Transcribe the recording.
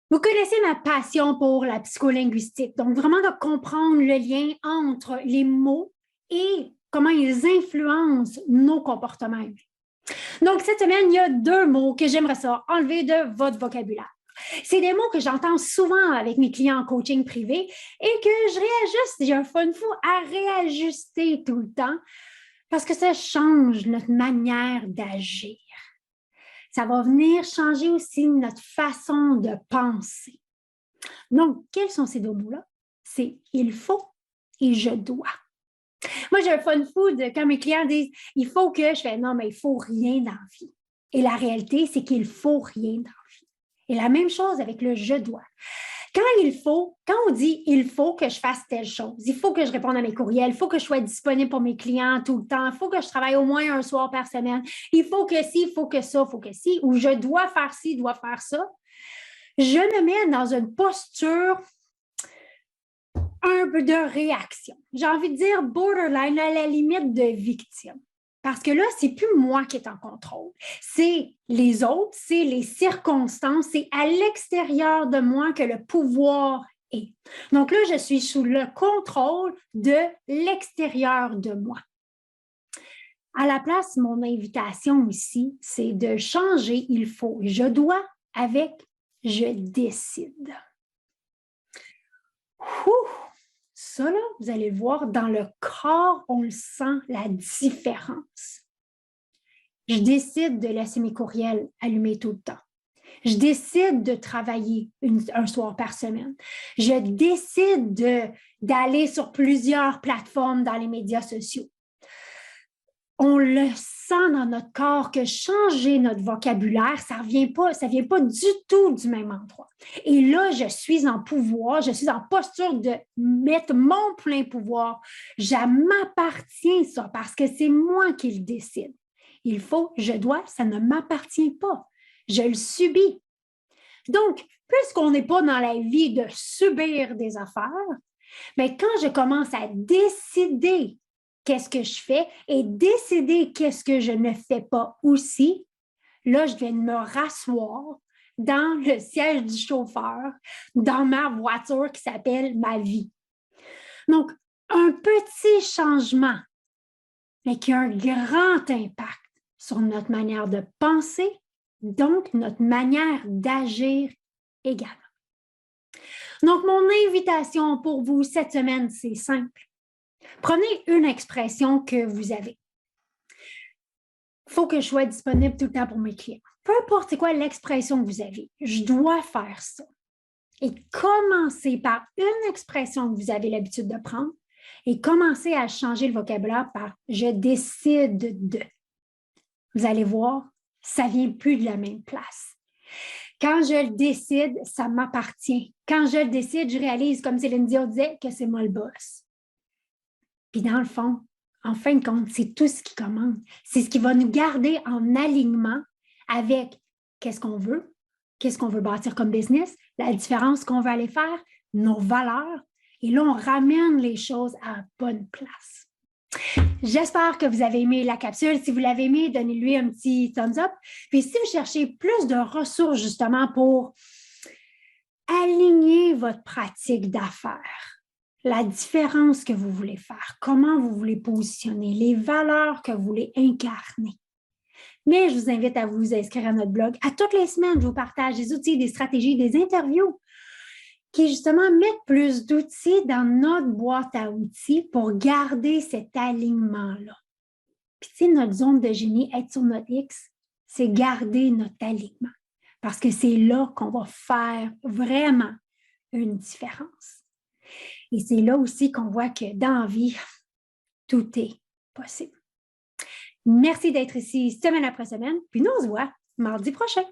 Vous connaissez ma passion pour la psycholinguistique, donc vraiment de comprendre le lien entre les mots et comment ils influencent nos comportements humains. Donc, cette semaine, il y a deux mots que j'aimerais ça enlever de votre vocabulaire. C'est des mots que j'entends souvent avec mes clients en coaching privé et que je réajuste. J'ai un fun fou à réajuster tout le temps parce que ça change notre manière d'agir. Ça va venir changer aussi notre façon de penser. Donc, quels sont ces deux mots-là? C'est il faut et je dois. Moi, j'ai un fun food quand mes clients disent il faut que je fais non, mais il faut rien dans la vie. Et la réalité, c'est qu'il faut rien dans la vie. Et la même chose avec le je dois. Quand on dit il faut que je fasse telle chose, il faut que je réponde à mes courriels, il faut que je sois disponible pour mes clients tout le temps, il faut que je travaille au moins un soir par semaine, il faut que ci, il faut que ça, il faut que ci, ou je dois faire ci, je dois faire ça, je me mets dans une posture un peu de réaction. J'ai envie de dire borderline, à la limite de victime. Parce que là, c'est plus moi qui est en contrôle. C'est les autres, c'est les circonstances, c'est à l'extérieur de moi que le pouvoir est. Donc là, je suis sous le contrôle de l'extérieur de moi. À la place, mon invitation ici, c'est de changer il faut. Je dois avec je décide. Ça, là, vous allez voir, dans le corps, on le sent, la différence. Je décide de laisser mes courriels allumés tout le temps. Je décide de travailler un soir par semaine. Je décide d'aller sur plusieurs plateformes dans les médias sociaux. On le sent dans notre corps que changer notre vocabulaire, ça vient pas du tout du même endroit. Et là, je suis en pouvoir, je suis en posture de mettre mon plein pouvoir. Ça m'appartient, ça, parce que c'est moi qui le décide. Il faut, je dois, ça ne m'appartient pas. Je le subis. Donc, puisqu'on n'est pas dans la vie de subir des affaires, mais quand je commence à décider qu'est-ce que je fais et décider qu'est-ce que je ne fais pas aussi, là, je viens de me rasseoir dans le siège du chauffeur, dans ma voiture qui s'appelle ma vie. Donc, un petit changement, mais qui a un grand impact sur notre manière de penser, donc notre manière d'agir également. Donc, mon invitation pour vous cette semaine, c'est simple. Prenez une expression que vous avez. Il faut que je sois disponible tout le temps pour mes clients. Peu importe c'est quoi l'expression que vous avez, je dois faire ça. Et commencez par une expression que vous avez l'habitude de prendre et commencez à changer le vocabulaire par « je décide de ». Vous allez voir, ça ne vient plus de la même place. Quand je le décide, ça m'appartient. Quand je le décide, je réalise, comme Céline Dion disait, que c'est moi le boss. Puis dans le fond, en fin de compte, c'est tout ce qui commande. C'est ce qui va nous garder en alignement avec qu'est-ce qu'on veut bâtir comme business, la différence qu'on veut aller faire, nos valeurs. Et là, on ramène les choses à la bonne place. J'espère que vous avez aimé la capsule. Si vous l'avez aimé, donnez-lui un petit thumbs up. Puis si vous cherchez plus de ressources justement pour aligner votre pratique d'affaires, la différence que vous voulez faire, comment vous voulez positionner, les valeurs que vous voulez incarner. Mais je vous invite à vous inscrire à notre blog. À toutes les semaines, je vous partage des outils, des stratégies, des interviews qui justement mettent plus d'outils dans notre boîte à outils pour garder cet alignement-là. Puis tu sais, notre zone de génie, être sur notre X, c'est garder notre alignement parce que c'est là qu'on va faire vraiment une différence. Et c'est là aussi qu'on voit que dans la vie, tout est possible. Merci d'être ici semaine après semaine, puis nous on se voit mardi prochain.